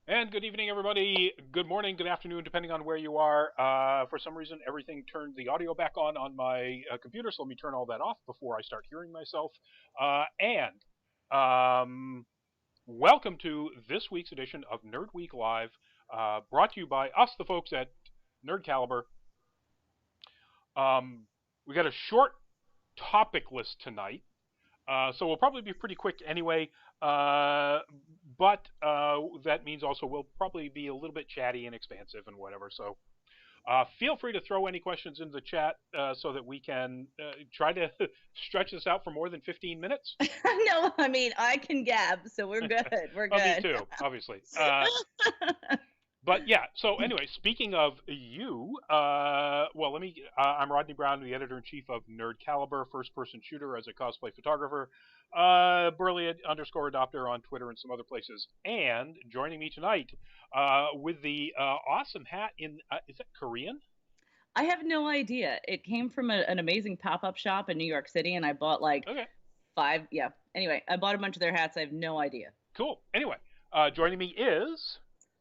And good evening, everybody. Good morning, good afternoon, depending on where you are. For some reason, everything turned the audio back on my computer, so let me turn all that off before I start hearing myself. And welcome to this week's edition of Nerd Week Live, brought to you by us, the folks at Nerd Caliber. We got a short topic list tonight. So we'll probably be pretty quick anyway, but that means also we'll probably be a little bit chatty and expansive and whatever. So feel free to throw any questions in the chat so that we can try to stretch this out for more than 15 minutes. No, I mean, I can gab, so we're good. We're good. Me too, obviously. But yeah, so anyway, speaking of you, I'm Rodney Brown, the editor-in-chief of Nerd Caliber, first-person shooter as a cosplay photographer, Burley underscore adopter on Twitter and some other places. And joining me tonight with the awesome hat is that Korean? I have no idea. It came from an amazing pop-up shop in New York City, and I bought like Okay, five. Yeah. Anyway, I bought a bunch of their hats. I have no idea. cool. Anyway, joining me is...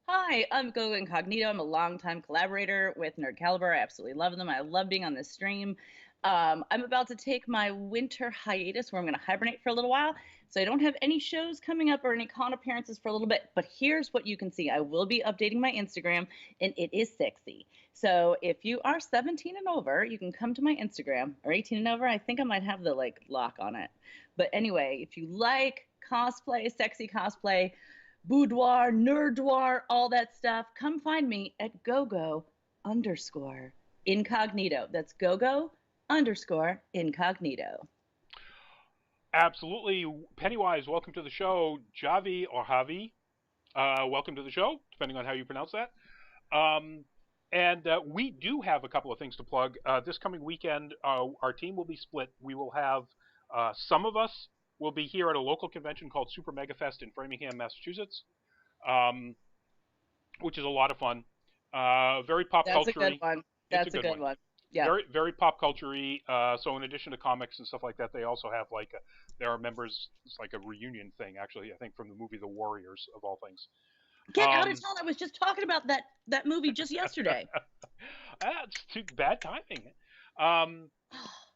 Hi, I'm Gogo Incognito. I'm a longtime collaborator with Nerd Caliber. I absolutely love them. I love being on this stream. I'm about to take my winter hiatus where I'm going to hibernate for a little while. So I don't have any shows coming up or any con appearances for a little bit. But here's what you can see. I will be updating my Instagram, and it is sexy. So if you are 17 and over, you can come to my Instagram, or 18 and over. I think I might have the lock on it. But anyway, if you like cosplay, sexy cosplay, boudoir, nerdoir, all that stuff, come find me at gogo underscore incognito. That's gogo underscore incognito. Absolutely. Pennywise, welcome to the show. Javi or Javi, welcome to the show, depending on how you pronounce that. And we do have a couple of things to plug. This coming weekend, our team will be split. We will have some of us will be here at a local convention called Super Mega Fest in Framingham, Massachusetts, which is a lot of fun. Very pop That's culture. a good one. That's a good one. Yeah. Very, very pop culture-y. So in addition to comics and stuff like that, they also have there are members. It's like a reunion thing, actually. I think from the movie The Warriors, of all things. Get out of town. I was just talking about that movie just yesterday. That's too bad timing.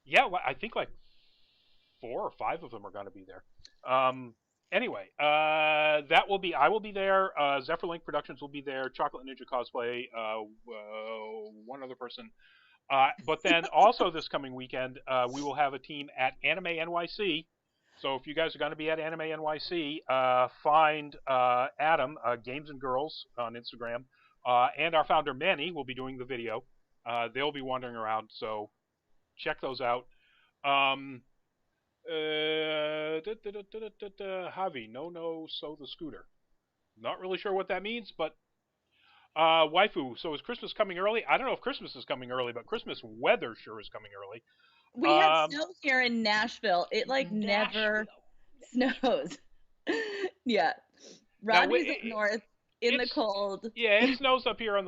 Yeah, well, I think like 4 or 5 of them are going to be there. Anyway, I will be there. Zephyrlink Productions will be there. Chocolate Ninja Cosplay, one other person. But then also this coming weekend, we will have a team at Anime NYC. So if you guys are going to be at Anime NYC, find Adam, Games and Girls on Instagram, and our founder Manny will be doing the video. They'll be wandering around, so check those out. Javi, no, so the scooter. Not really sure what that means, but waifu. So is Christmas coming early? I don't know if Christmas is coming early, but Christmas weather sure is coming early. We had snow here in Nashville. It never snows. Yeah. Rodney's up north in the cold. Yeah, it snows up here in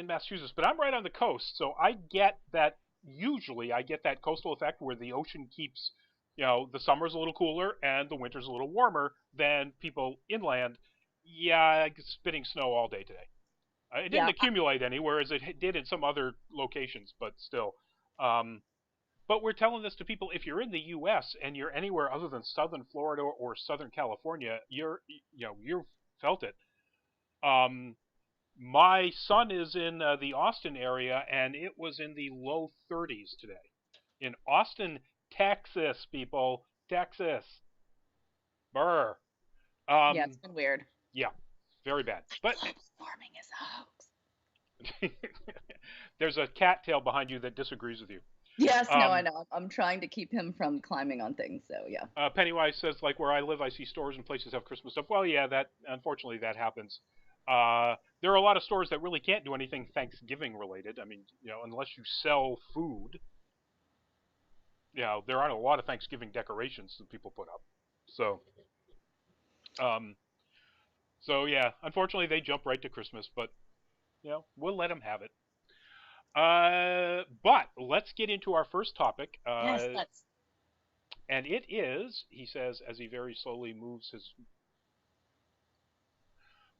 Massachusetts, but I'm right on the coast, so I get that. Usually, I get that coastal effect where the ocean keeps, the summer's a little cooler and the winter's a little warmer than people inland. Yeah, spitting snow all day today. It didn't accumulate any, whereas it did in some other locations, but still. But we're telling this to people: if you're in the U.S. and you're anywhere other than Southern Florida or Southern California, you've felt it. My son is in the Austin area, and it was in the low 30s today. In Austin, Texas, people, Texas. Brr. Yeah, it's been weird. Yeah, very bad. But global warming is a hoax. There's a cattail behind you that disagrees with you. Yes, no, I know. I'm trying to keep him from climbing on things, so yeah. Pennywise says, like, where I live, I see stores and places have Christmas stuff. Well, yeah, unfortunately that happens. There are a lot of stores that really can't do anything Thanksgiving related. I mean, unless you sell food, there aren't a lot of Thanksgiving decorations that people put up. So yeah, unfortunately they jump right to Christmas, but we'll let them have it. But let's get into our first topic. Yes, let's. And it is, he says, as he very slowly moves his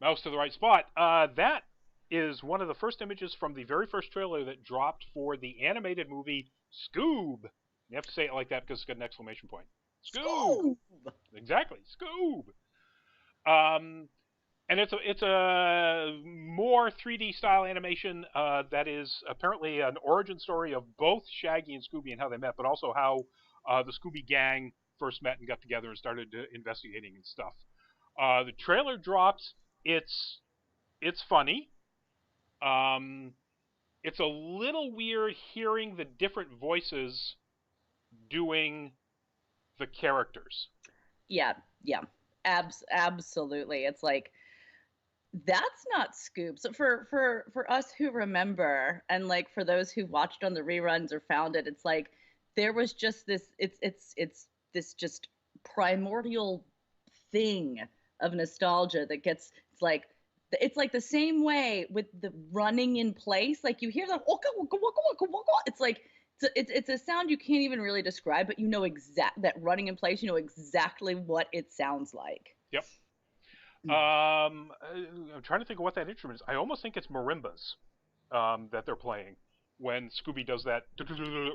Mouse to the right spot. That is one of the first images from the very first trailer that dropped for the animated movie Scoob. You have to say it like that because it's got an exclamation point. Scoob. Scoob! Exactly, Scoob. Um, and it's a more 3D style animation that is apparently an origin story of both Shaggy and Scooby and how they met, but also how the Scooby gang first met and got together and started investigating and stuff. The trailer drops. It's funny. Um, it's a little weird hearing the different voices doing the characters. Yeah, yeah. Absolutely. It's like that's not Scoob. So for us who remember, and like for those who watched on the reruns or found it, it's like there was just this. It's this just primordial thing of nostalgia that gets. It's like the same way with the running in place. Like you hear the waka waka waka waka waka. It's like it's a sound you can't even really describe, but you know that running in place. You know exactly what it sounds like. Yep. I'm trying to think of what that instrument is. I almost think it's marimbas that they're playing when Scooby does that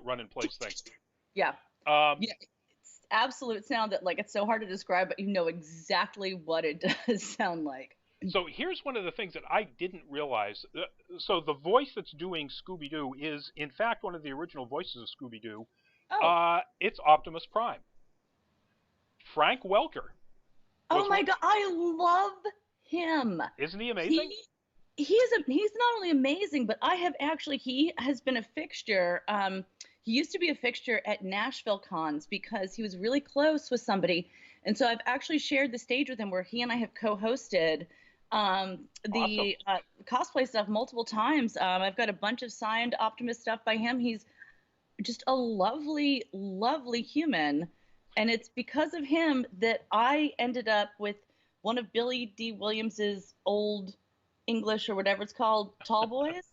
run in place thing. Yeah. Yeah. It's absolute sound that like it's so hard to describe, but you know exactly what it does sound like. So here's one of the things that I didn't realize. So the voice that's doing Scooby Doo is, in fact, one of the original voices of Scooby Doo. Oh. It's Optimus Prime. Frank Welker. Oh my God, I love him. Isn't he amazing? He's not only amazing, but he has been a fixture. He used to be a fixture at Nashville cons because he was really close with somebody, and so I've actually shared the stage with him where he and I have co-hosted the cosplay stuff multiple times. I've got a bunch of signed Optimus stuff by him. He's just a lovely, lovely human. And it's because of him that I ended up with one of Billy D. Williams's old English or whatever it's called, tall boys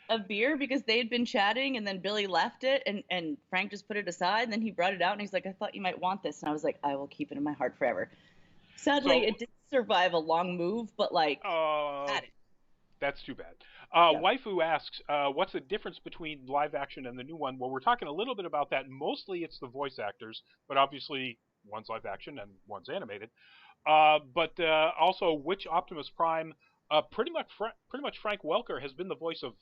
of beer, because they had been chatting and then Billy left it and Frank just put it aside. And then he brought it out and he's like, I thought you might want this. And I was like, I will keep it in my heart forever. Sadly, it didn't survive a long move, but like, that's too bad. Waifu asks, what's the difference between live action and the new one? Well, we're talking a little bit about that. Mostly it's the voice actors, but obviously one's live action and one's animated. But also, which Optimus Prime? Pretty much Frank Welker has been the voice of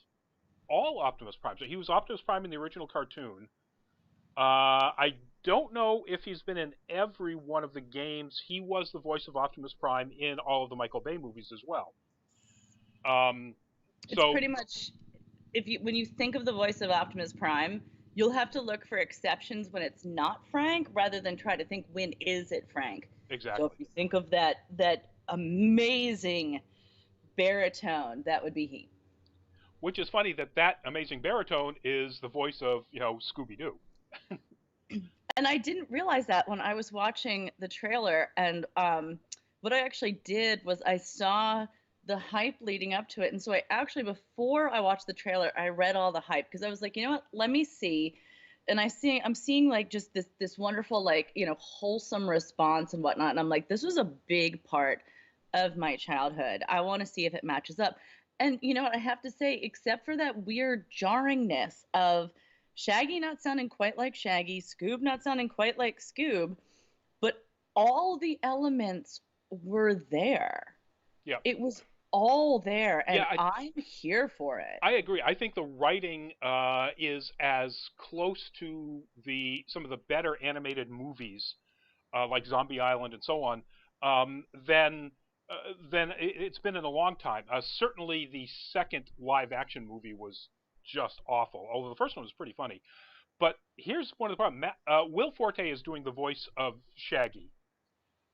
all Optimus Prime. So he was Optimus Prime in the original cartoon. I don't know if he's been in every one of the games. He was the voice of Optimus Prime in all of the Michael Bay movies as well. It's pretty much, when you think of the voice of Optimus Prime, you'll have to look for exceptions when it's not Frank, rather than try to think when is it Frank. Exactly. So if you think of that amazing baritone, that would be he. Which is funny that amazing baritone is the voice of Scooby Doo. And I didn't realize that when I was watching the trailer. And what I actually did was I saw the hype leading up to it, and so I actually, before I watched the trailer, I read all the hype because I was like, you know what, let me see. And I'm seeing like just this wonderful, like, wholesome response and whatnot, and I'm like, this was a big part of my childhood. I want to see if it matches up. And you know what, I have to say, except for that weird jarringness of Shaggy not sounding quite like Shaggy, Scoob not sounding quite like Scoob, but all the elements were there. Yeah. It was all there, and I'm here for it. I agree. I think the writing is as close to some of the better animated movies, like Zombie Island and so on, than it's been in a long time. Certainly, the second live-action movie was just awful, although the first one was pretty funny. But here's one of the problems. Will Forte is doing the voice of Shaggy.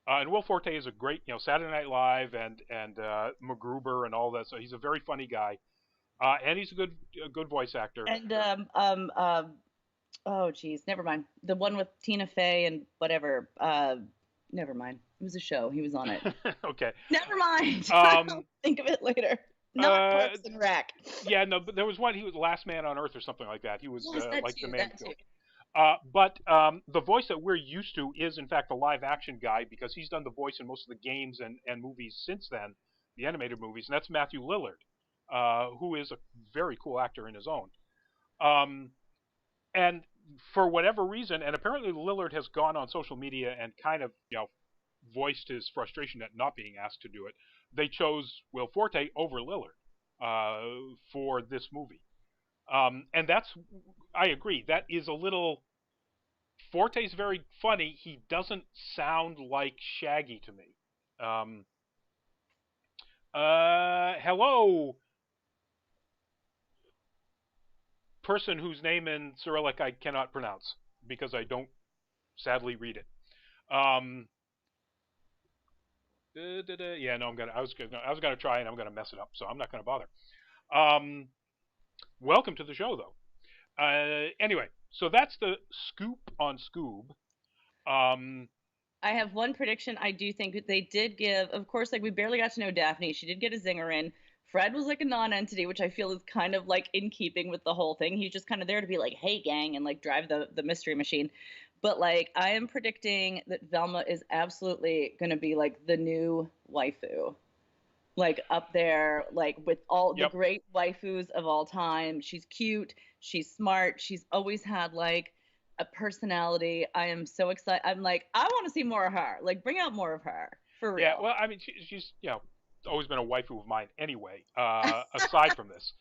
And Will Forte is a great, Saturday Night Live and MacGruber and all that. So he's a very funny guy, and he's a good voice actor. And oh geez, never mind. The one with Tina Fey and whatever. Never mind. It was a show. He was on it. Okay. Never mind. I'll think of it later. Not Parks and Rec. Yeah, no, but there was one. He was Last Man on Earth or something like that. He was like the man. But the voice that we're used to is, in fact, the live-action guy because he's done the voice in most of the games and movies since then. the animated movies, and that's Matthew Lillard, who is a very cool actor in his own. And for whatever reason, and apparently Lillard has gone on social media and kind of, voiced his frustration at not being asked to do it. They chose Will Forte over Lillard for this movie. And I agree, that is a little... Forte's very funny. He doesn't sound like Shaggy to me. Hello, person whose name in Cyrillic I cannot pronounce because I don't sadly read it. Yeah, no, I was gonna try and I'm gonna mess it up, so I'm not gonna bother. Welcome to the show, though. Anyway, so that's the scoop on Scoob. I have one prediction. I do think that they did give, of course, like we barely got to know Daphne. She did get a zinger in. Fred was like a non-entity, which I feel is kind of like in keeping with the whole thing. He's just kind of there to be like, hey, gang, and like drive the mystery machine. But like, I am predicting that Velma is absolutely going to be like the new waifu. Like up there, like with all the great waifus of all time. She's cute. She's smart. She's always had like a personality. I am so excited. I'm like, I want to see more of her. Like, bring out more of her for real. Yeah, well, I mean, she's always been a waifu of mine anyway. Aside from this,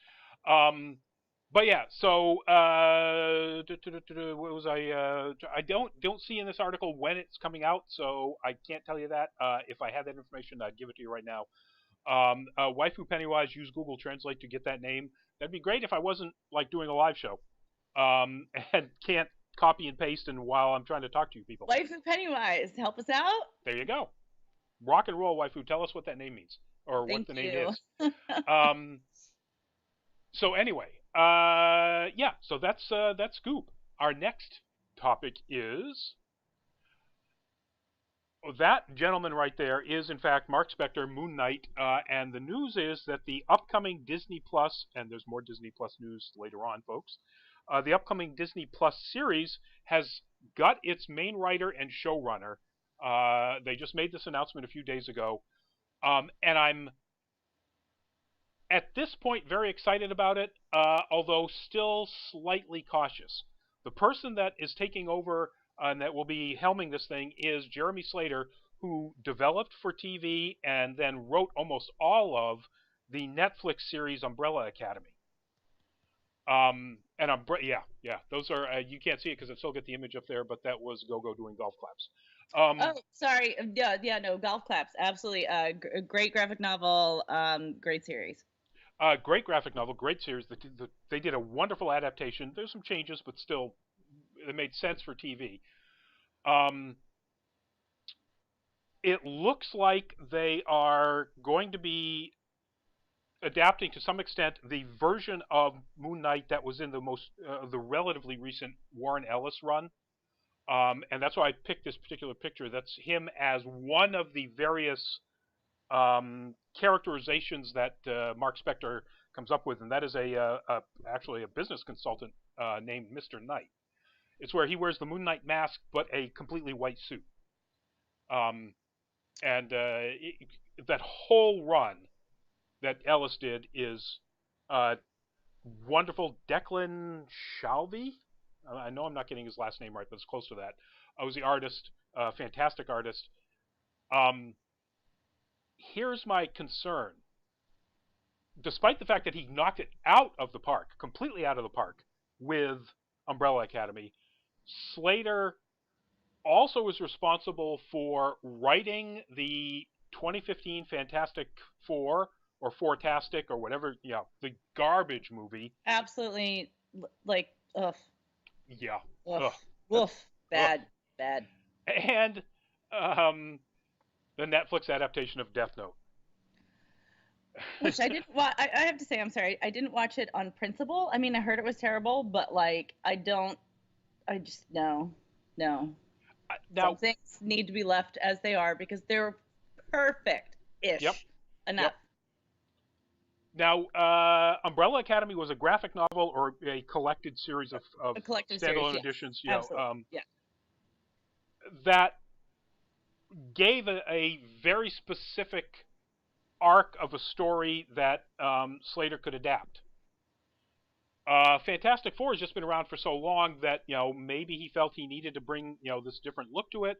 but yeah. So what was I don't see in this article when it's coming out, so I can't tell you that. If I had that information, I'd give it to you right now. Waifu Pennywise, use Google Translate to get that name. That'd be great if I wasn't like doing a live show, and can't copy and paste and while I'm trying to talk to you people. Waifu Pennywise, help us out. There you go. Rock and roll, waifu. Tell us what that name means or what the name is. So anyway, yeah. So that's Scoop. Our next topic is... that gentleman right there is, in fact, Mark Spector, Moon Knight, and the news is that the upcoming Disney Plus, and there's more Disney Plus news later on, folks, the upcoming Disney Plus series has got its main writer and showrunner. They just made this announcement a few days ago, and I'm, at this point, very excited about it, although still slightly cautious. The person that is taking over and that will be helming this thing is Jeremy Slater, who developed for TV and then wrote almost all of the Netflix series Umbrella Academy. And yeah, those are, you can't see it because I still get the image up there, but that was Go-Go doing golf claps. Oh, sorry. Yeah, no, golf claps. Absolutely. Great graphic novel. Great series. Great graphic novel, great series. They did a wonderful adaptation. There's some changes, but still, it made sense for TV. It looks like they are going to be adapting to some extent the version of Moon Knight that was in the relatively recent Warren Ellis run. And that's why I picked this particular picture. That's him as one of the various characterizations that Mark Spector comes up with, and that is actually a business consultant named Mr. Knight. It's where he wears the Moon Knight mask, but a completely white suit. That whole run that Ellis did is wonderful. Declan Shalvey? I know I'm not getting his last name right, but it's close to that. Was the artist, fantastic artist. Here's my concern. Despite the fact that he knocked it out of the park, completely out of the park, with Umbrella Academy, Slater also was responsible for writing the 2015 Fantastic Four, or Four-tastic, or whatever, the garbage movie. Absolutely, like, ugh. Yeah. Ugh. Woof. Bad. And the Netflix adaptation of Death Note. Which I didn't watch. I have to say, I'm sorry. I didn't watch it on principle. I mean, I heard it was terrible, but like, no. Now, some things need to be left as they are because they're perfect-ish. Yep. Enough. Yep. Now, Umbrella Academy was a graphic novel or a collected series of standalone editions. That gave a very specific arc of a story that Slater could adapt. Fantastic Four has just been around for so long that maybe he felt he needed to bring this different look to it.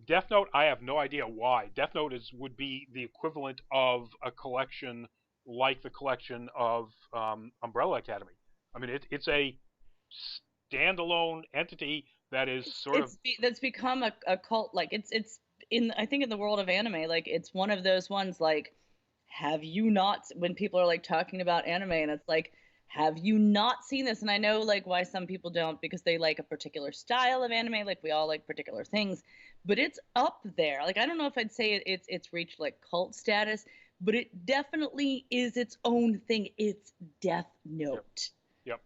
Death Note, I have no idea why. Death Note would be the equivalent of a collection like the collection of Umbrella Academy. I mean, it's a standalone entity that is that's become a cult. Like it's in, I think, in the world of anime, like it's one of those ones, like, have you not, when people are like talking about anime and it's like, have you not seen this? And I know like why some people don't, because they like a particular style of anime, like we all like particular things, but it's up there. Like I don't know if I'd say it's reached like cult status, but it definitely is its own thing. It's Death Note. Yep.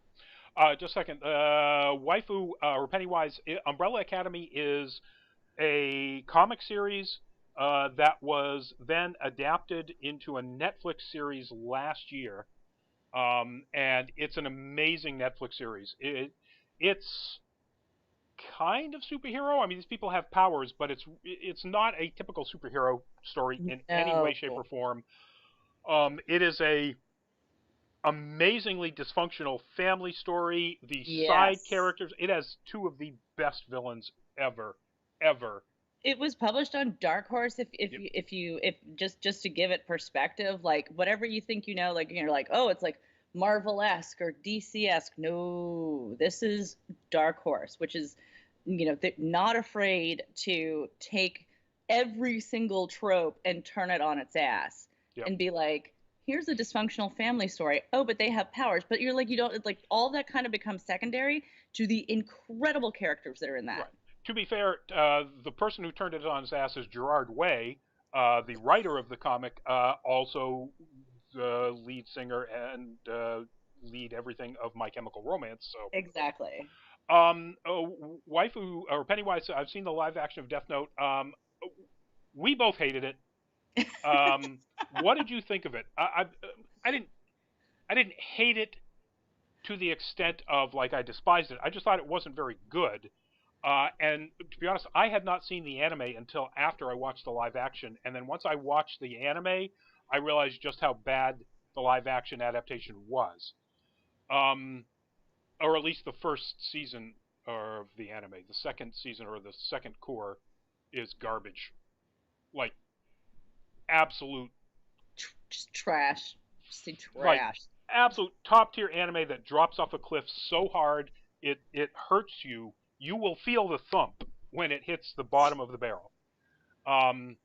Just a second. Waifu or Pennywise, Umbrella Academy is a comic series that was then adapted into a Netflix series last year. And it's an amazing Netflix series. It's kind of superhero. I mean, these people have powers, but it's not a typical superhero story in any way, shape, or form. It is a amazingly dysfunctional family story. The side characters, it has two of the best villains ever. It was published on Dark Horse. If just to give it perspective, like whatever you think, like you're like, oh, it's like Marvel-esque or DC-esque. No, this is Dark Horse, which is, not afraid to take every single trope and turn it on its ass and be like, here's a dysfunctional family story. Oh, but they have powers. But you're like, like all that kind of becomes secondary to the incredible characters that are in that. Right. To be fair, the person who turned it on his ass is Gerard Way, the writer of the comic, also the lead singer and lead everything of My Chemical Romance. So exactly. Waifu or Pennywise, I've seen the live action of Death Note. We both hated it. What did you think of it? I didn't hate it to the extent of like I despised it. I just thought it wasn't very good. And to be honest, I had not seen the anime until after I watched the live action. And then once I watched the anime, I realized just how bad the live action adaptation was. Or at least the first season of the anime. The second season or the second core is garbage. Like, absolute. Just trash. Just say trash. Like, absolute top tier anime that drops off a cliff so hard it hurts you. You will feel the thump when it hits the bottom of the barrel. Well,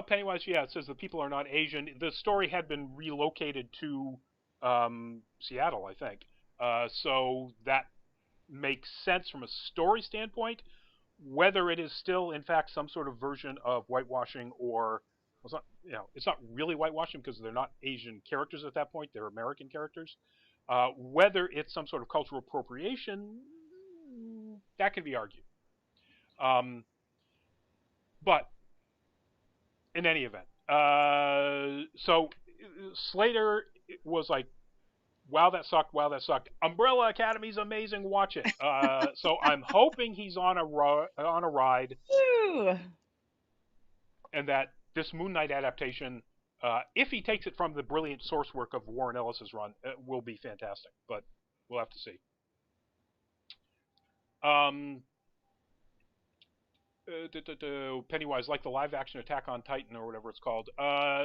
Pennywise, it says the people are not Asian. The story had been relocated to Seattle, I think. So that makes sense from a story standpoint. Whether it is still, in fact, some sort of version of whitewashing or it's not really whitewashing because they're not Asian characters at that point. They're American characters. Whether it's some sort of cultural appropriation, that can be argued. But in any event, so Slater was like, wow, that sucked. Umbrella Academy's amazing. Watch it. So I'm hoping he's on a ride, and that this Moon Knight adaptation, if he takes it from the brilliant source work of Warren Ellis's run, it will be fantastic. But we'll have to see. Pennywise, like the live-action Attack on Titan or whatever it's called.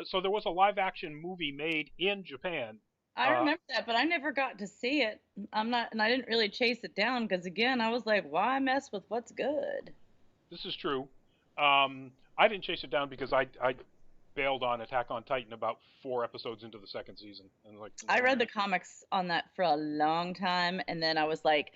So there was a live-action movie made in Japan. I remember that, but I never got to see it. And I didn't really chase it down because, again, I was like, why mess with what's good? This is true. I didn't chase it down because I bailed on Attack on Titan about 4 episodes into the second season, and like I read the comics on that for a long time, and then I was like,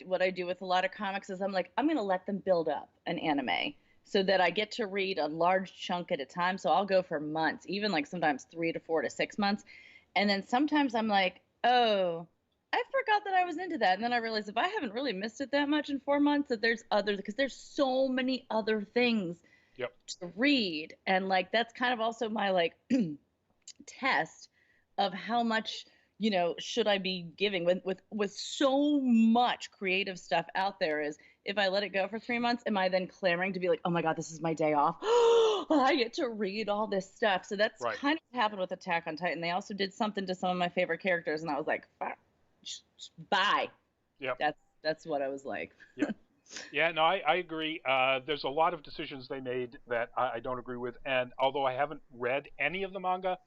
what I do with a lot of comics is I'm like, I'm gonna let them build up an anime so that I get to read a large chunk at a time. So I'll go for months, even like sometimes 3 to 4 to 6 months, and then sometimes I'm like, oh, I forgot that I was into that, and then I realize if I haven't really missed it that much in 4 months, that there's so many other things to read, and like that's kind of also my like test of how much should I be giving with so much creative stuff out there. Is if I let it go for 3 months, am I then clamoring to be like, oh my God, this is my day off? I get to read all this stuff. So that's Right. kind of what happened with Attack on Titan. They also did something to some of my favorite characters, and I was like, fuck, bye. Yep. That's what I was like. Yep. Yeah, no, I agree. There's a lot of decisions they made that I don't agree with, and although I haven't read any of the manga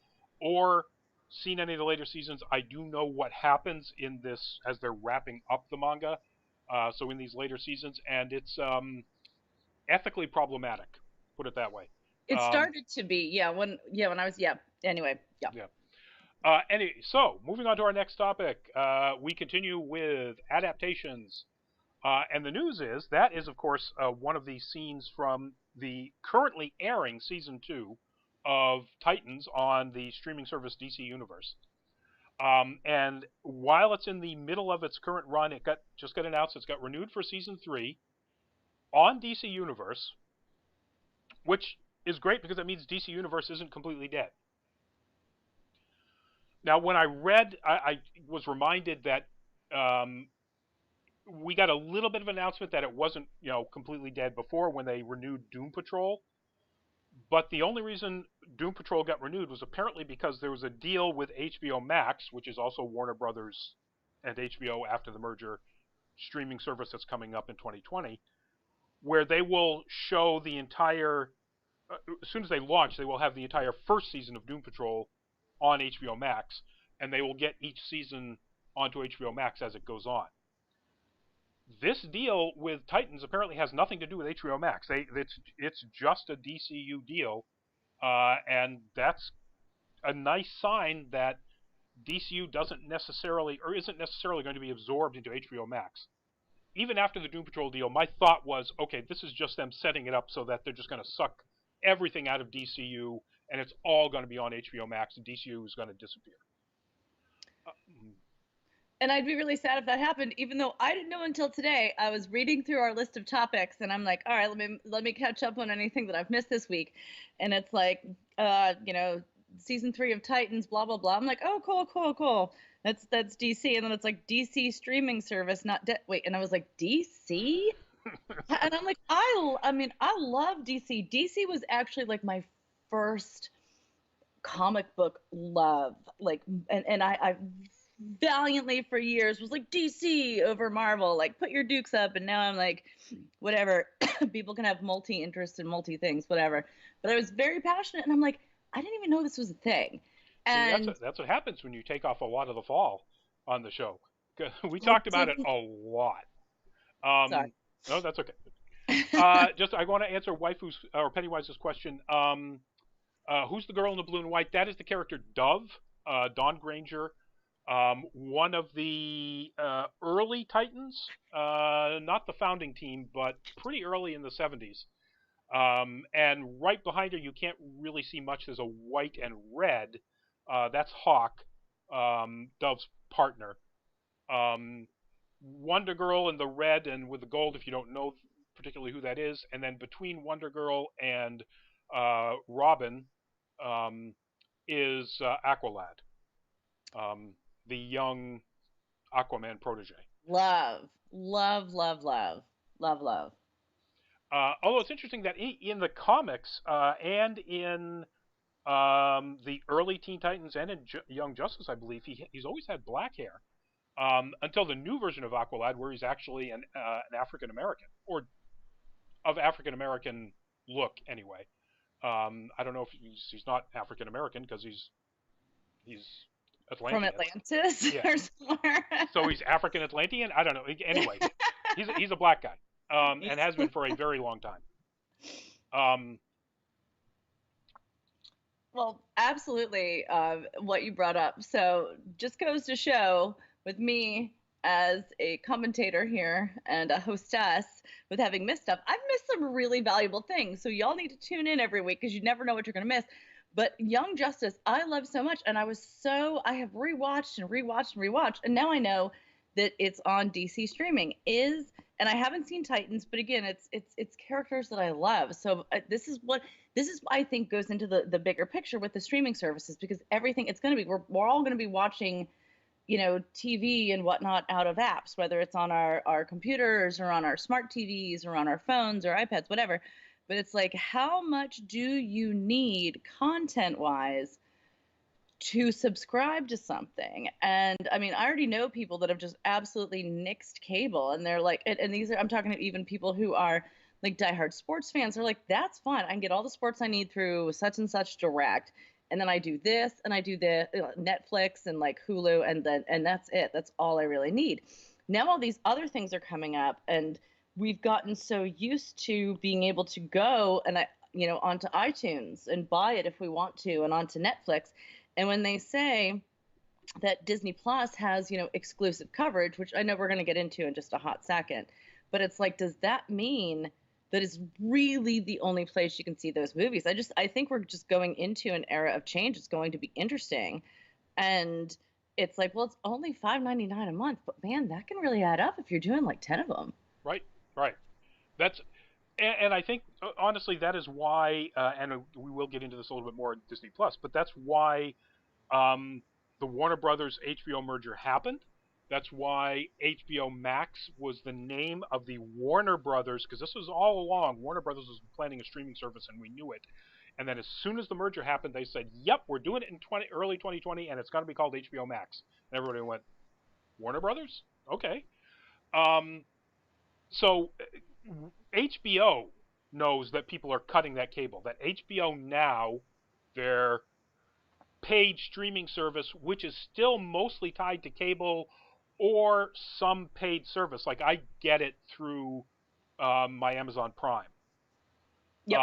or seen any of the later seasons, I do know what happens in this as they're wrapping up the manga. So in these later seasons, and it's ethically problematic. Put it that way. It Um, started to be, when I was, Anyway, yeah. yeah. Anyway, so moving on to our next topic, we continue with adaptations. And the news is that is, of course, one of the scenes from the currently airing season 2 of Titans on the streaming service DC Universe. And while it's in the middle of its current run, it just got announced it's got renewed for season 3 on DC Universe, which is great because it means DC Universe isn't completely dead. Now, when I read, I was reminded that we got a little bit of an announcement that it wasn't, completely dead before when they renewed Doom Patrol. But the only reason Doom Patrol got renewed was apparently because there was a deal with HBO Max, which is also Warner Brothers and HBO after the merger streaming service that's coming up in 2020, where they will show the entire, as soon as they launch, they will have the entire first season of Doom Patrol on HBO Max, and they will get each season onto HBO Max as it goes on. This deal with Titans apparently has nothing to do with HBO Max. It's just a DCU deal, and that's a nice sign that DCU isn't necessarily going to be absorbed into HBO Max. Even after the Doom Patrol deal, my thought was, okay, this is just them setting it up so that they're just going to suck everything out of DCU, and it's all going to be on HBO Max, and DCU is going to disappear. And I'd be really sad if that happened, even though I didn't know until today. I was reading through our list of topics, and I'm like, all right, let me catch up on anything that I've missed this week. And it's like, season 3 of Titans, blah blah blah. I'm like, oh, cool. That's DC, and then it's like DC streaming service, not wait. And I was like, DC, and I'm like, I mean, I love DC. DC was actually like my first comic book love, like, and I valiantly for years was like DC over Marvel, like put your dukes up, and now I'm like, whatever. People can have multi interests and multi things, whatever. But I was very passionate, and I'm like, I didn't even know this was a thing. And see, that's what happens when you take off a lot of the fall on the show. We talked about it a lot. Sorry. No, that's okay. I want to answer Waifu's or Pennywise's question. Who's the girl in the blue and white? That is the character Dove, Dawn Granger. One of the early Titans, not the founding team, but pretty early in the 70s. And right behind her, you can't really see much. There's a white and red. That's Hawk, Dove's partner. Wonder Girl in the red and with the gold, if you don't know particularly who that is. And then between Wonder Girl and Robin is Aqualad. The young Aquaman protege. Love. Although it's interesting that in the comics and in the early Teen Titans and in Young Justice, I believe he's always had black hair until the new version of Aqualad, where he's actually an African American, or of African American look anyway. I don't know if he's not African American because he's Atlantean. From Atlantis, yeah. or somewhere. So he's African Atlantean? I don't know. Anyway, he's a black guy, and has been for a very long time. Well, absolutely, what you brought up. So just goes to show with me as a commentator here and a hostess with having missed stuff, I've missed some really valuable things. So y'all need to tune in every week because you never know what you're going to miss. But Young Justice, I love so much, and I have rewatched, and now I know that it's on DC streaming. And I haven't seen Titans, but again, it's characters that I love. So this is what I think goes into the bigger picture with the streaming services, because everything it's going to be, we're all going to be watching TV and whatnot out of apps, whether it's on our computers or on our smart TVs or on our phones or iPads, whatever. But it's like, how much do you need content wise to subscribe to something? And I mean, I already know people that have just absolutely nixed cable, and they're like, and these are, I'm talking to even people who are like diehard sports fans. They're like, that's fine. I can get all the sports I need through such and such direct. And then I do this and I do the Netflix and like Hulu, and that's it. That's all I really need. Now all these other things are coming up, and we've gotten so used to being able to go and onto iTunes and buy it if we want to, and onto Netflix. And when they say that Disney Plus has, exclusive coverage, which I know we're going to get into in just a hot second, but it's like, does that mean that is really the only place you can see those movies? I think we're just going into an era of change. It's going to be interesting. And it's like, well, it's only $5.99 a month, but man, that can really add up if you're doing like 10 of them. Right, right. That's and I think honestly that is why, and we will get into this a little bit more in Disney Plus, but that's why the Warner Brothers HBO merger happened. That's why HBO Max was the name of the Warner Brothers, because this was all along. Warner Brothers was planning a streaming service, and we knew it. And then as soon as the merger happened, they said, "Yep, we're doing it in early 2020, and it's going to be called HBO Max." And everybody went, "Warner Brothers? Okay." So HBO knows that people are cutting that cable. That HBO Now, their paid streaming service, which is still mostly tied to cable or some paid service. Like I get it through my Amazon Prime. Yep.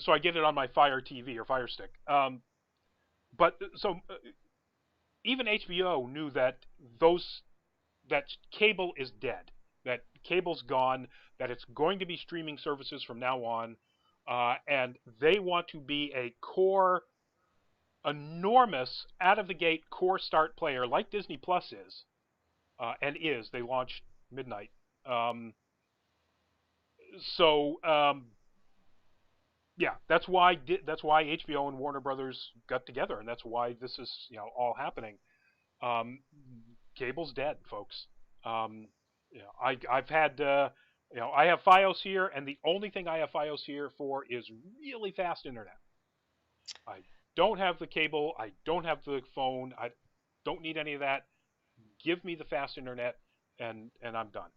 So I get it on my Fire TV or Fire Stick. But so even HBO knew that that cable is dead. That cable's gone. That it's going to be streaming services from now on, and they want to be a core, enormous, out of the gate core start player like Disney Plus is, and is. They launched midnight. Yeah, that's why HBO and Warner Brothers got together, and that's why this is all happening. Cable's dead, folks. I've had I have FiOS here, and the only thing I have FiOS here for is really fast internet. I don't have the cable. I don't have the phone. I don't need any of that. Give me the fast internet, and I'm done.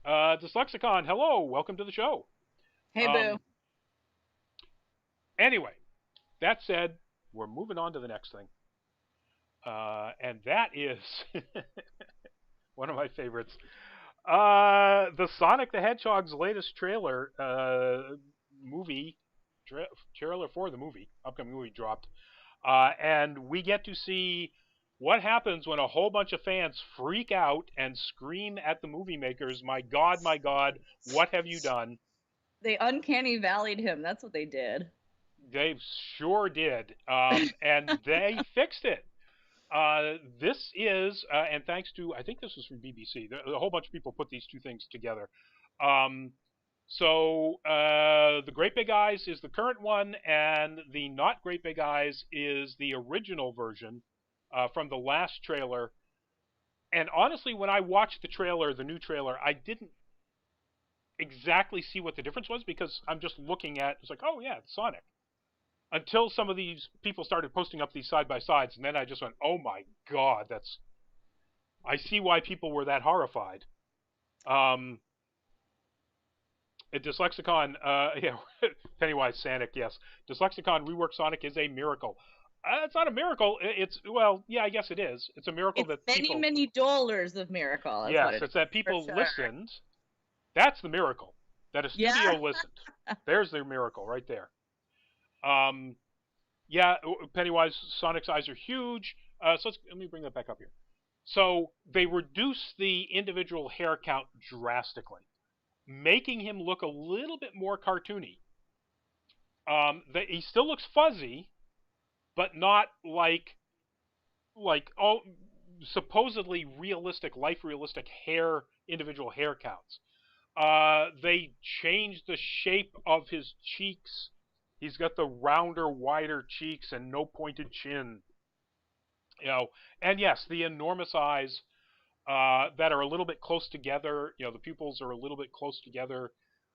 Dyslexicon, hello, welcome to the show. Hey, boo. Anyway, that said, we're moving on to the next thing. And that is one of my favorites. The Sonic the Hedgehog's latest trailer, trailer for the upcoming movie dropped. And we get to see what happens when a whole bunch of fans freak out and scream at the movie makers, my God, what have you done? They uncanny valleyed him. That's what they did. They sure did. And they fixed it. This is, and thanks to, I think this was from BBC, a whole bunch of people put these two things together. So the Great Big Eyes is the current one, and the Not Great Big Eyes is the original version from the last trailer. And honestly, when I watched the new trailer, I didn't exactly see what the difference was, because I'm just looking at, it's like, oh yeah, it's Sonic. Until some of these people started posting up these side-by-sides, and then I just went, oh my God, I see why people were that horrified. At Dyslexicon, yeah, Pennywise Sonic, yes. Dyslexicon rework Sonic is a miracle. It's not a miracle. Well, yeah, I guess it is. It's a miracle that many dollars of miracle. Yes, it's that people listened. That's the miracle. That a studio listened. There's the miracle right there. Yeah, Pennywise, Sonic's eyes are huge. So let me bring that back up here. So they reduce the individual hair count drastically, making him look a little bit more cartoony. He still looks fuzzy, but not like supposedly life-realistic individual hair counts. They changed the shape of his cheeks. He's got the rounder, wider cheeks and no pointed chin. You know, and yes, the enormous eyes that are a little bit close together. You know, the pupils are a little bit close together.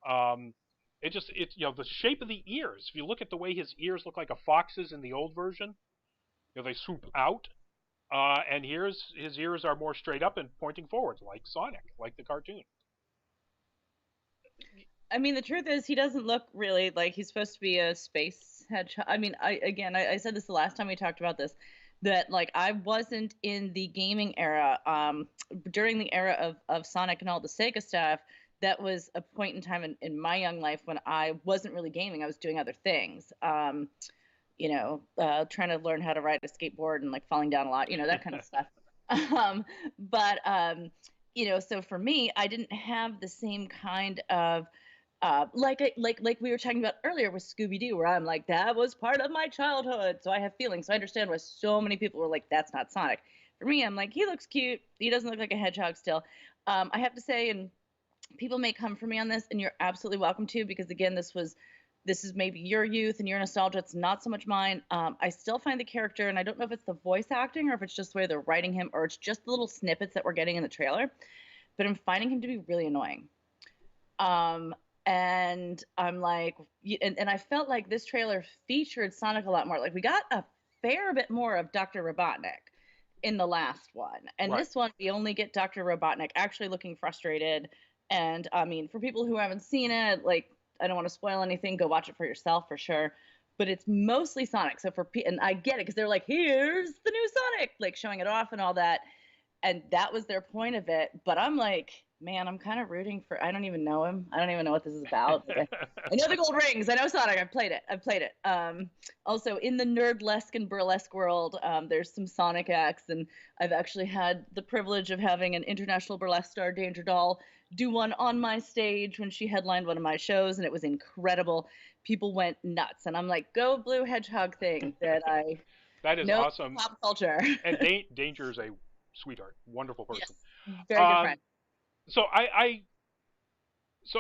Um, it's the shape of the ears. If you look at the way his ears look like a fox's in the old version, they swoop out. And here's his ears are more straight up and pointing forwards, like Sonic, like the cartoon. I mean, the truth is, he doesn't look really like he's supposed to be a space hedgehog. I mean, I said this the last time we talked about this, that like I wasn't in the gaming era. During the era of Sonic and all the Sega stuff, that was a point in time in my young life when I wasn't really gaming. I was doing other things. Trying to learn how to ride a skateboard and like falling down a lot, that kind of stuff. But so for me, I didn't have the same kind of like we were talking about earlier with Scooby Doo, where I'm like, that was part of my childhood, so I have feelings. So I understand why so many people were like, that's not Sonic. For me, I'm like, he looks cute. He doesn't look like a hedgehog still. I have to say, and people may come for me on this, and you're absolutely welcome to, because again, this is maybe your youth and your nostalgia. It's not so much mine. I still find the character, and I don't know if it's the voice acting or if it's just the way they're writing him, or it's just the little snippets that we're getting in the trailer, but I'm finding him to be really annoying. And I'm like, and I felt like this trailer featured Sonic a lot more. Like we got a fair bit more of Dr. Robotnik in the last one, and Right. this one we only get Dr. Robotnik actually looking frustrated. And I mean, for people who haven't seen it, like I don't want to spoil anything. Go watch it for yourself for sure. But it's mostly Sonic. So and I get it because they're like, here's the new Sonic, like showing it off and all that, and that was their point of it. But I'm like, man, I'm kind of rooting for. I don't even know him. I don't even know what this is about. Like, I know the gold rings. I know Sonic. I've played it. Also, in the nerdlesque and burlesque world, there's some Sonic acts, and I've actually had the privilege of having an international burlesque star, Danger Doll, do one on my stage when she headlined one of my shows, and it was incredible. People went nuts, and I'm like, go blue hedgehog thing that I That is know awesome. pop culture. And Danger is a sweetheart, wonderful person. Yes, very good friend. So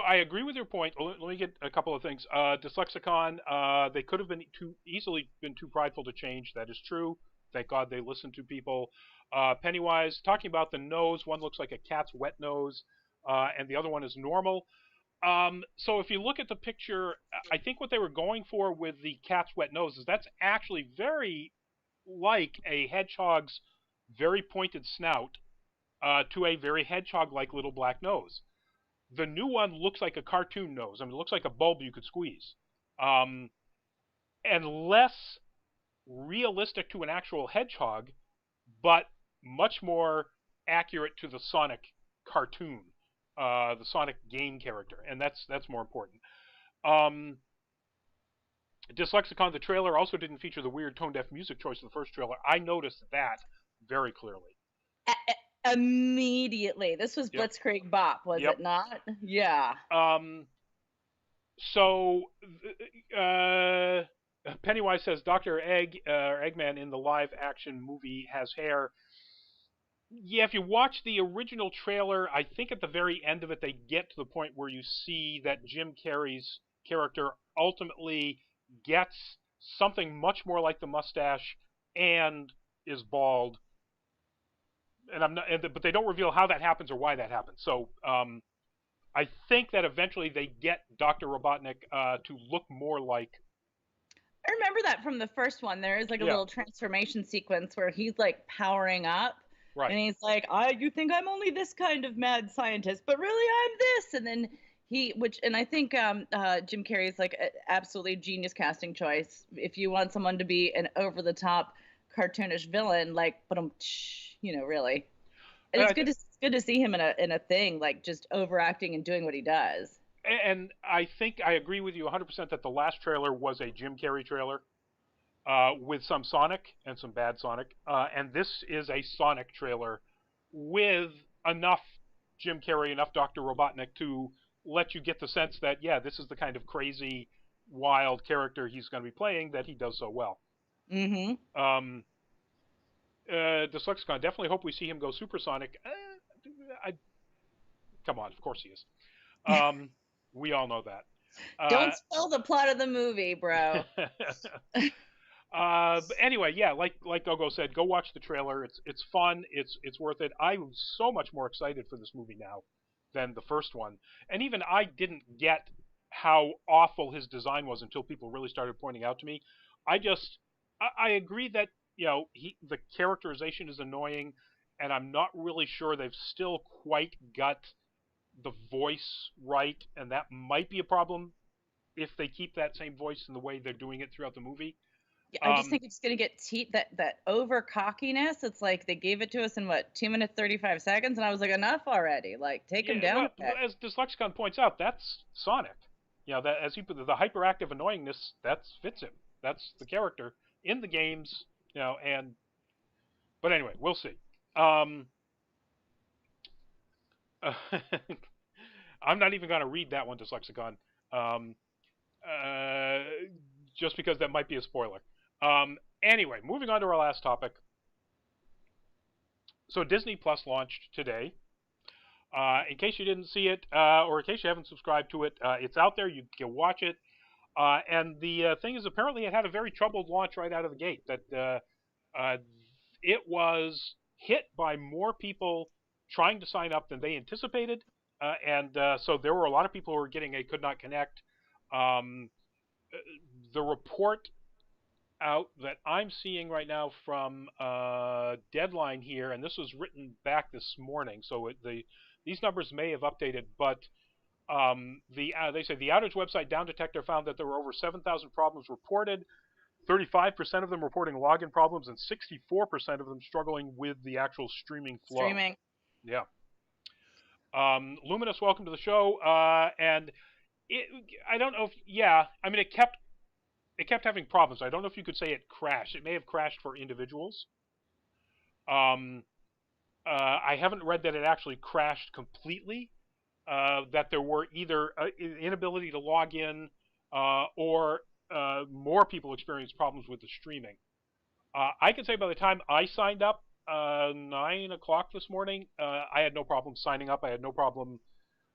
I agree with your point. Let me get a couple of things. Dyslexicon, they could have been easily been too prideful to change. That is true. Thank God they listened to people. Pennywise, talking about the nose, one looks like a cat's wet nose, and the other one is normal. So if you look at the picture, I think what they were going for with the cat's wet nose is that's actually very like a hedgehog's very pointed snout to a very hedgehog-like little black nose. The new one looks like a cartoon nose. I mean, it looks like a bulb you could squeeze, and less realistic to an actual hedgehog, but much more accurate to the Sonic cartoon, the Sonic game character, and that's more important. Um, Dyslexicon, the trailer also didn't feature the weird tone-deaf music choice in the first trailer. I noticed that very clearly. Immediately. This was Yep. Blitzkrieg Bop, was Yep. it not? Yeah. So Pennywise says Dr. Eggman in the live-action movie has hair. Yeah, if you watch the original trailer, I think at the very end of it, they get to the point where you see that Jim Carrey's character ultimately gets something much more like the mustache and is bald. And but they don't reveal how that happens or why that happens. So I think that eventually they get Dr. Robotnik to look more like. I remember that from the first one. There is like a little transformation sequence where he's like powering up. Right. And he's like, you think I'm only this kind of mad scientist, but really I'm this. And then and I think Jim Carrey is like absolutely genius casting choice. If you want someone to be an over the top cartoonish villain, like, but really. And it's good to see him in a thing like just overacting and doing what he does. And I think I agree with you 100% that the last trailer was a Jim Carrey trailer with some Sonic and some bad Sonic. And this is a Sonic trailer with enough Jim Carrey, enough Dr. Robotnik to let you get the sense that, yeah, this is the kind of crazy, wild character he's going to be playing that he does so well. Mm-hmm. Dyslexicon, definitely hope we see him go supersonic. Come on, of course he is. We all know that. Don't spoil the plot of the movie, bro. But anyway, yeah, like Gogo said, go watch the trailer. It's fun. It's worth it. I'm so much more excited for this movie now than the first one, and even I didn't get how awful his design was until people really started pointing out to me. I just I agree that the characterization is annoying, and I'm not really sure they've still quite got the voice right, and that might be a problem if they keep that same voice in the way they're doing it throughout the movie. Yeah, I just Um, think it's gonna get that over cockiness. It's like they gave it to us in what 2 minutes 35 seconds, and I was like, enough already. Like, take him Yeah, down well, a bit. as Dyslexicon points out, that's Sonic. That as he put the hyperactive annoyingness that fits him. That's the character in the games. And but anyway, we'll see. Um, I'm not even going to read that one, Dyslexicon, um, uh, just because that might be a spoiler. Anyway, moving on to our last topic. So Disney Plus launched today. In case you didn't see it, or in case you haven't subscribed to it, it's out there. You can watch it. And the thing is, apparently, it had a very troubled launch right out of the gate. That uh, it was hit by more people trying to sign up than they anticipated, and so there were a lot of people who were getting a could not connect. Um, the report out that I'm seeing right now from Deadline here, and this was written back this morning, so these numbers may have updated, but they say the outage website Down Detector found that there were over 7,000 problems reported. 35% of them reporting login problems, and 64% of them struggling with the actual streaming flow. Streaming. Yeah. Luminous, welcome to the show. And I don't know if I mean it kept having problems. I don't know if you could say it crashed. It may have crashed for individuals. Um, I haven't read that it actually crashed completely. That there were either inability to log in or more people experienced problems with the streaming. I can say by the time I signed up, 9 o'clock this morning, I had no problem signing up. I had no problem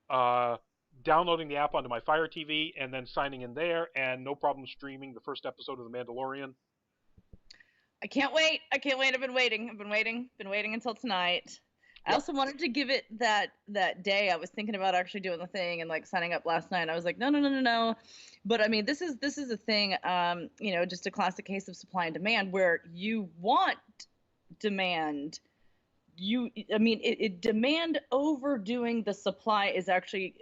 uh, downloading the app onto my Fire TV and then signing in there, and no problem streaming the first episode of The Mandalorian. I can't wait. I can't wait. I've been waiting. Been waiting until tonight. I also wanted to give it that day. I was thinking about actually doing the thing and like signing up last night. I was like, no. But I mean, this is a thing. Just a classic case of supply and demand, where you want demand. Demand overdoing the supply is actually,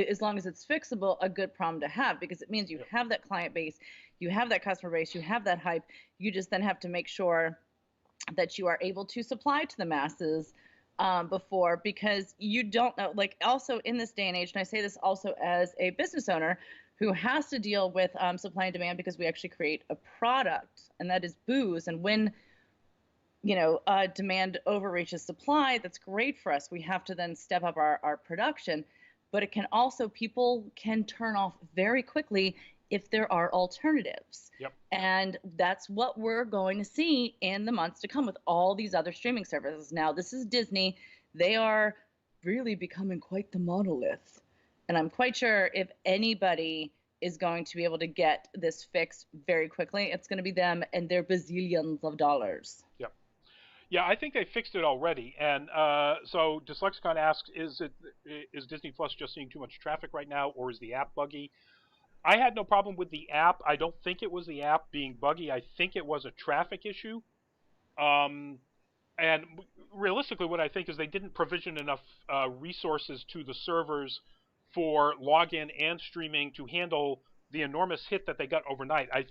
as long as it's fixable, a good problem to have, because it means you have that client base, you have that customer base, you have that hype. You just then have to make sure that you are able to supply to the masses before, because you don't know, like, also in this day and age, and I say this also as a business owner who has to deal with supply and demand, because we actually create a product, and that is booze. And when demand overreaches supply, that's great for us. We have to then step up our production, but it can also, people can turn off very quickly if there are alternatives. Yep. And that's what we're going to see in the months to come with all these other streaming services. Now, this is Disney. They are really becoming quite the monolith. And I'm quite sure if anybody is going to be able to get this fixed very quickly, it's going to be them and their bazillions of dollars. Yep. Yeah, I think they fixed it already. And so Dyslexicon asks, is Disney Plus just seeing too much traffic right now, or is the app buggy? I had no problem with the app. I don't think it was the app being buggy. I think it was a traffic issue. And realistically, what I think is they didn't provision enough resources to the servers for login and streaming to handle the enormous hit that they got overnight. I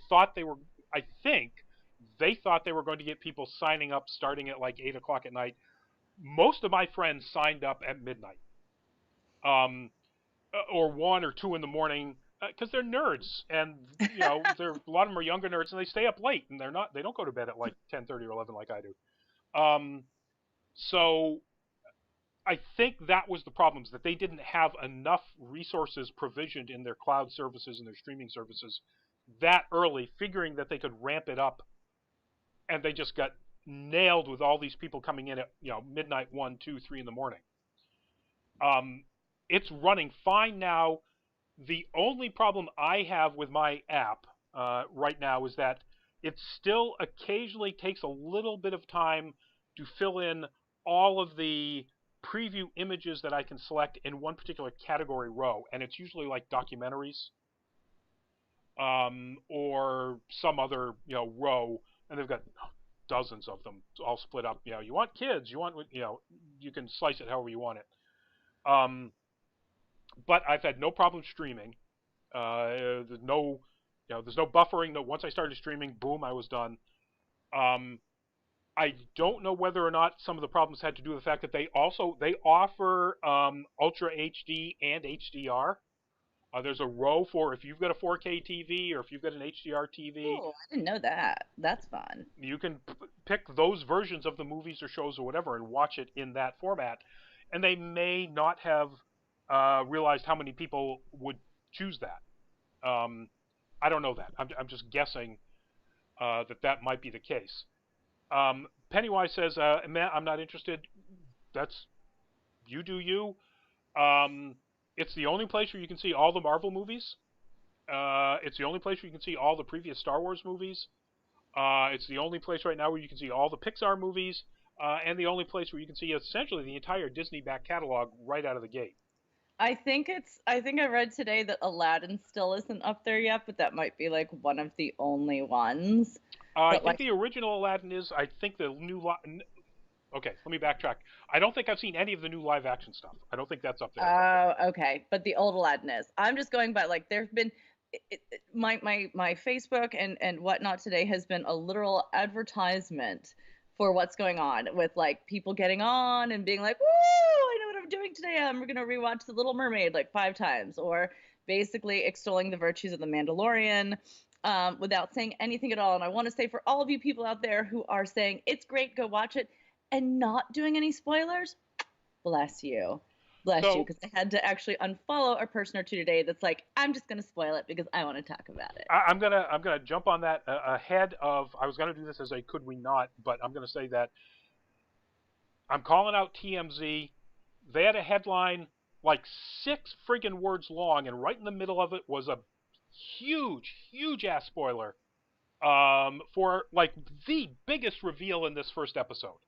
think they thought they were going to get people signing up starting at like 8 o'clock at night. Most of my friends signed up at midnight, or 1 or 2 in the morning, because they're nerds, and a lot of them are younger nerds, and they stay up late, and they don't go to bed at like 10:30 or 11 like I do. So I think that was the problem, is that they didn't have enough resources provisioned in their cloud services and their streaming services that early, figuring that they could ramp it up, and they just got nailed with all these people coming in at midnight, 1, 2, 3 in the morning. It's running fine now. The only problem I have with my app right now is that it still occasionally takes a little bit of time to fill in all of the preview images that I can select in one particular category row, and it's usually like documentaries, or some other row, and they've got dozens of them all split up. You want kids, you want you can slice it however you want it. But I've had no problem streaming. There's no buffering. No, once I started streaming, boom, I was done. I don't know whether or not some of the problems had to do with the fact that they offer Ultra HD and HDR. There's a row for if you've got a 4K TV or if you've got an HDR TV. Oh, I didn't know that. That's fun. You can pick those versions of the movies or shows or whatever and watch it in that format. And they may not have realized how many people would choose that. I don't know that. I'm just guessing that might be the case. Pennywise says, Matt, I'm not interested. That's, you do you. It's the only place where you can see all the Marvel movies. It's the only place where you can see all the previous Star Wars movies. It's the only place right now where you can see all the Pixar movies. And the only place where you can see essentially the entire Disney back catalog right out of the gate. I think I read today that Aladdin still isn't up there yet, but that might be like one of the only ones. I think the original Aladdin is. I think the new. Okay, let me backtrack. I don't think I've seen any of the new live action stuff. I don't think that's up there. Oh, okay. But the old Aladdin is. I'm just going by like there've been my Facebook and whatnot today has been a literal advertisement for what's going on with like people getting on and being like, woo, I know what I'm doing today. I'm gonna rewatch The Little Mermaid like 5 times, or basically extolling the virtues of The Mandalorian. Without saying anything at all. And I want to say for all of you people out there who are saying it's great, go watch it, and not doing any spoilers, bless you. Bless you, because I had to actually unfollow a person or two today that's like, I'm just going to spoil it because I want to talk about it. I'm gonna jump on that ahead of. I was going to do this as a could we not, but I'm going to say that I'm calling out TMZ. They had a headline like 6 friggin' words long, and right in the middle of it was a huge ass spoiler for like the biggest reveal in this first episode.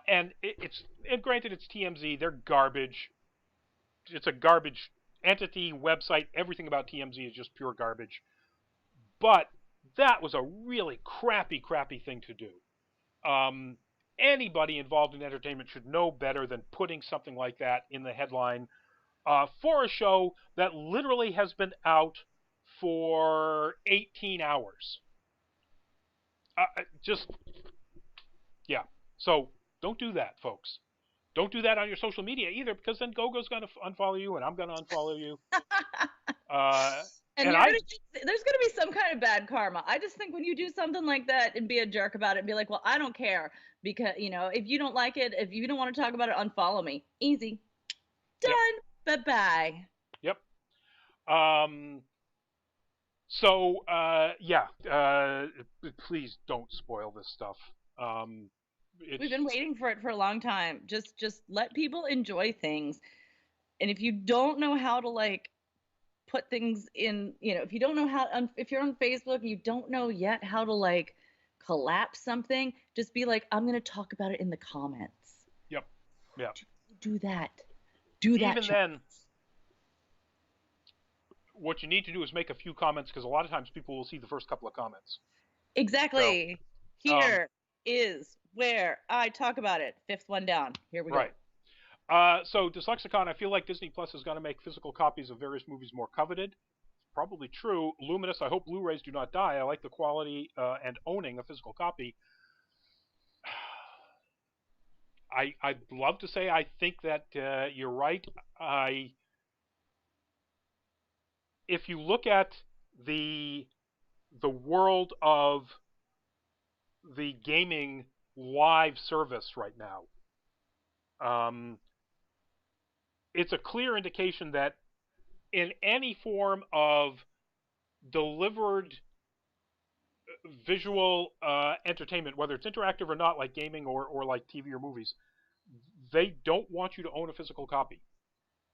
And granted it's TMZ, they're garbage. It's a garbage entity, website, everything about TMZ is just pure garbage. But that was a really crappy thing to do. Anybody involved in entertainment should know better than putting something like that in the headline for a show that literally has been out for 18 hours. Yeah. So don't do that, folks. Don't do that on your social media either, because then Gogo's going to unfollow you, and I'm going to unfollow you. And there's going to be some kind of bad karma. I just think when you do something like that and be a jerk about it and be like, well, I don't care, because, if you don't like it, if you don't want to talk about it, unfollow me. Easy. Done. Yep. Bye-bye. Yep. So, please don't spoil this stuff. We've been waiting for it for a long time. Just let people enjoy things. And if you don't know how to like put things in, if you don't know how, if you're on Facebook and you don't know yet how to like collapse something, just be like, I'm going to talk about it in the comments. Yep. Yeah. Do that. Do that. Even then, what you need to do is make a few comments, because a lot of times people will see the first couple of comments. Exactly. So, here is where I talk about it. 5th one down. Here we go. Right. So Dyslexicon, I feel like Disney Plus is going to make physical copies of various movies more coveted. Probably true. Luminous, I hope Blu-rays do not die. I like the quality and owning a physical copy. I'd love to say I think that you're right. If you look at the world of the gaming live service right now, it's a clear indication that in any form of delivered visual entertainment, whether it's interactive or not, like gaming or like TV or movies, they don't want you to own a physical copy.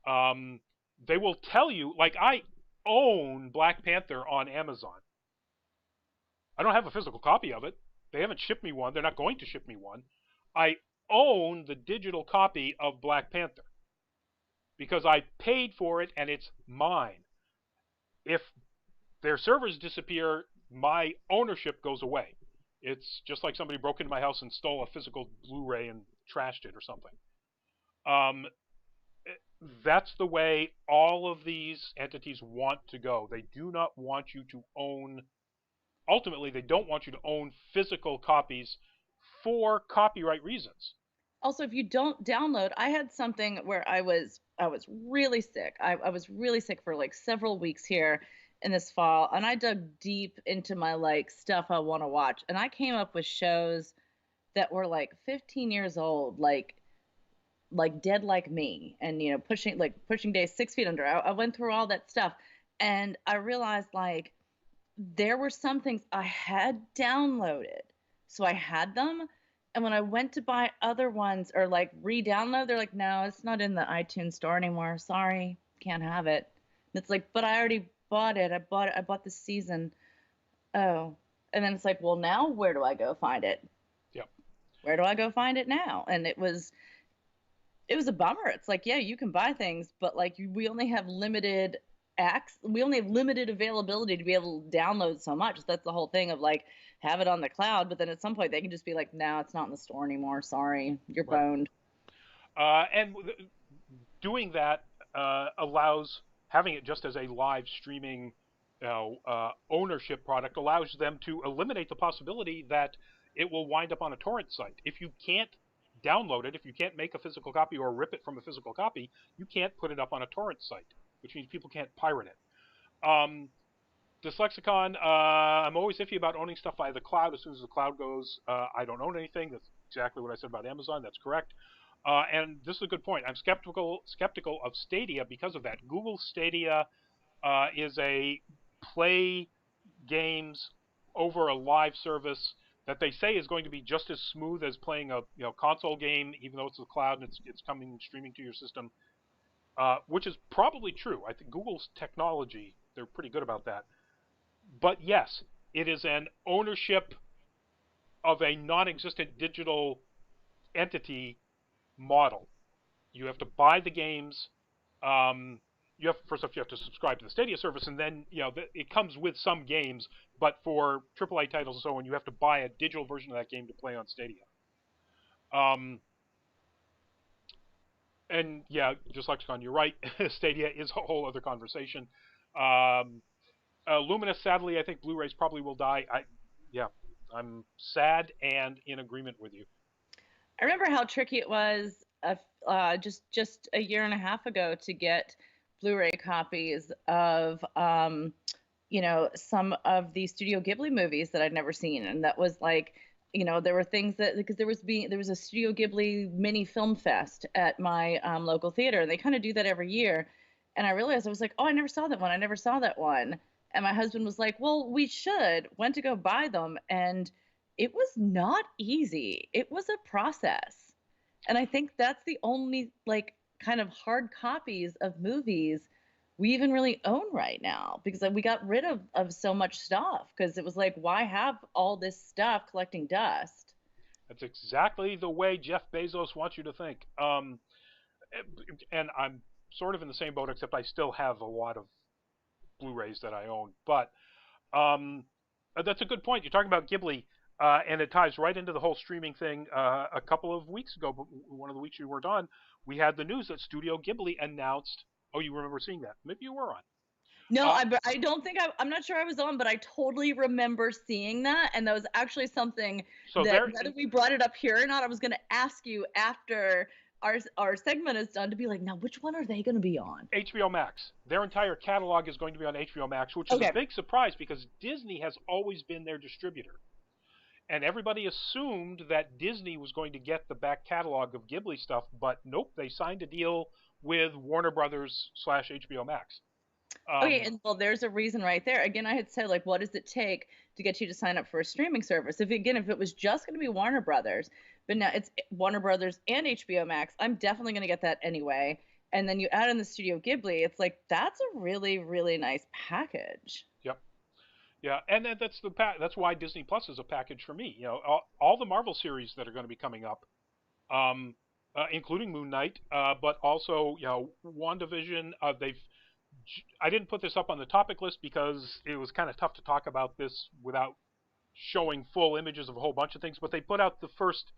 They will tell you, like I own Black Panther on Amazon. I don't have a physical copy of it. They haven't shipped me one. They're not going to ship me one. I own the digital copy of Black Panther because I paid for it and it's mine. If their servers disappear, my ownership goes away. It's just like somebody broke into my house and stole a physical Blu-ray and trashed it or something. Um, that's the way all of these entities want to go. They do not want you to own. Ultimately, they don't want you to own physical copies for copyright reasons. Also, if you don't download, I had something where I was really sick. I was really sick for like several weeks here in this fall, and I dug deep into my like stuff I want to watch, and I came up with shows that were like 15 years old, like Dead Like Me, and pushing days 6 feet under. I went through all that stuff, and I realized like there were some things I had downloaded, so I had them. And when I went to buy other ones or like re-download, they're like, no, it's not in the iTunes store anymore. Sorry, can't have it. And it's like, but I already bought it. I bought this season. Oh. And then it's like, well, now where do I go find it? Yep. Where do I go find it now? And it was a bummer. It's like, yeah, you can buy things, but like we only have limited we only have limited availability to be able to download so much. That's the whole thing of like have it on the cloud, but then at some point they can just be like, no, it's not in the store anymore. Sorry, you're boned. And doing that allows having it just as a live streaming ownership product allows them to eliminate the possibility that it will wind up on a torrent site. If you can't download it, if you can't make a physical copy or rip it from a physical copy, you can't put it up on a torrent site, which means people can't pirate it. Dyslexicon, I'm always iffy about owning stuff via the cloud. As soon as the cloud goes, I don't own anything. That's exactly what I said about Amazon. That's correct. And this is a good point. I'm skeptical of Stadia because of that. Google Stadia is a play games over a live service that they say is going to be just as smooth as playing a console game, even though it's the cloud and it's coming streaming to your system, which is probably true. I think Google's technology, they're pretty good about that. But yes, it is an ownership of a non-existent digital entity model. You have to buy the games. First off, you have to subscribe to the Stadia service, and then it comes with some games. But for AAA titles and so on, you have to buy a digital version of that game to play on Stadia. And yeah, just Lexicon, you're right. Stadia is a whole other conversation. Luminous, sadly, I think Blu-rays probably will die. I'm sad and in agreement with you. I remember how tricky it was just a year and a half ago to get Blu-ray copies of some of the Studio Ghibli movies that I'd never seen, and that was like, there were things that, because there was a Studio Ghibli mini film fest at my local theater, and they kind of do that every year. And I realized, I was like, oh, I never saw that one. I never saw that one. And my husband was like, well, we should. Went to go buy them, and it was not easy. It was a process. And I think that's the only like kind of hard copies of movies we even really own right now, because we got rid of so much stuff, because it was like, why have all this stuff collecting dust? That's exactly the way Jeff Bezos wants you to think. And I'm sort of in the same boat, except I still have a lot of Blu-rays that I own. But that's a good point. You're talking about Ghibli, and it ties right into the whole streaming thing. A couple of weeks ago, one of the weeks you weren't on, we had the news that Studio Ghibli announced. Oh, you remember seeing that? Maybe you were on. No, I don't think I'm not sure I was on, but I totally remember seeing that, and that was actually something that whether we brought it up here or not, I was going to ask you after our segment is done to be like, now which one are they going to be on? HBO Max. Their entire catalog is going to be on HBO Max, which is a big surprise because Disney has always been their distributor. And everybody assumed that Disney was going to get the back catalog of Ghibli stuff, but nope, they signed a deal with Warner Brothers / HBO Max. Okay, and well, there's a reason right there. Again, I had said, like, what does it take to get you to sign up for a streaming service? If it was just going to be Warner Brothers, but now it's Warner Brothers and HBO Max, I'm definitely going to get that anyway. And then you add in the Studio Ghibli, it's like, that's a really, really nice package. Yep. Yeah, and that's why Disney Plus is a package for me. All the Marvel series that are going to be coming up, including Moon Knight, but also WandaVision. I didn't put this up on the topic list because it was kind of tough to talk about this without showing full images of a whole bunch of things. But they put out the first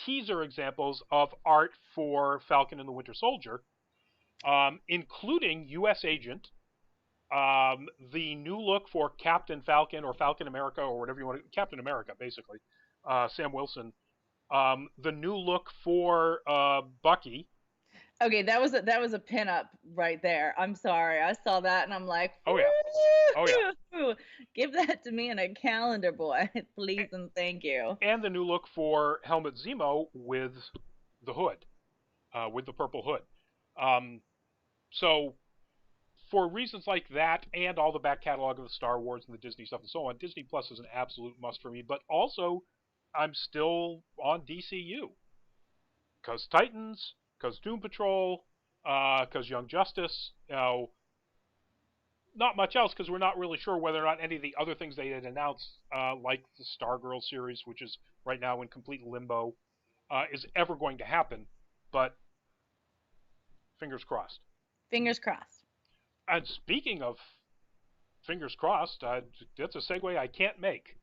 teaser examples of art for Falcon and the Winter Soldier, including U.S. Agent, the new look for Captain Falcon or Falcon America or whatever you want to, Captain America basically, Sam Wilson, the new look for Bucky. Okay, that was a pinup right there. I'm sorry, I saw that and I'm like, oh yeah, oh yeah, give that to me in a calendar, boy, please and thank you. And the new look for Helmut Zemo with the hood, with the purple hood. So for reasons like that and all the back catalog of the Star Wars and the Disney stuff and so on, Disney Plus is an absolute must for me. But also, I'm still on DCU. Because Titans, because Doom Patrol, because Young Justice, not much else because we're not really sure whether or not any of the other things they had announced, like the Stargirl series, which is right now in complete limbo, is ever going to happen. But fingers crossed. Fingers crossed. And speaking of fingers crossed, that's a segue I can't make.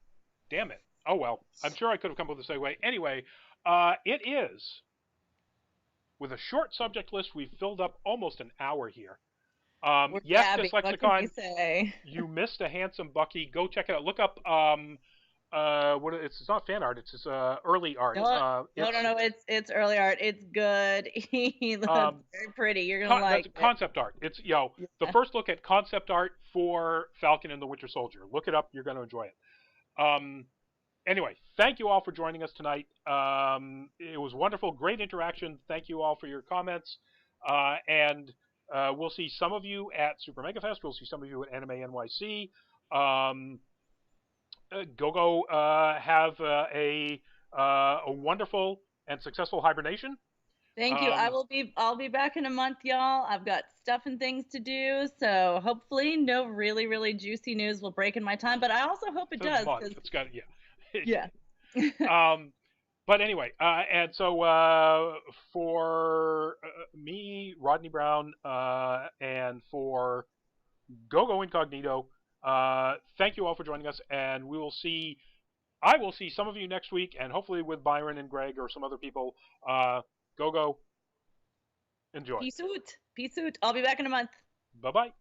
Damn it. Oh well. I'm sure I could have come up with a segue. Anyway, it is, with a short subject list, we've filled up almost an hour here. Yes, Dyslexicon, you missed a handsome Bucky. Go check it out. Look up it's not fan art, it's early art. No, it's early art. It's good. He looks very pretty. You're gonna like it. Concept art. It's the first look at concept art for Falcon and the Winter Soldier. Look it up. You're gonna enjoy it. Anyway, thank you all for joining us tonight. It was wonderful, great interaction. Thank you all for your comments, and we'll see some of you at Super Mega Fest. We'll see some of you at Anime NYC. Go have a wonderful and successful hibernation. Thank you. I'll be back in a month, y'all. I've got stuff and things to do, so hopefully no really, really juicy news will break in my time. But I also hope it does. It's got yeah. But anyway, and so for me, Rodney Brown, and for Go Incognito, thank you all for joining us, and I will see some of you next week, and hopefully with Byron and Greg or some other people. Go. Enjoy. Peace out. I'll be back in a month. Bye-bye.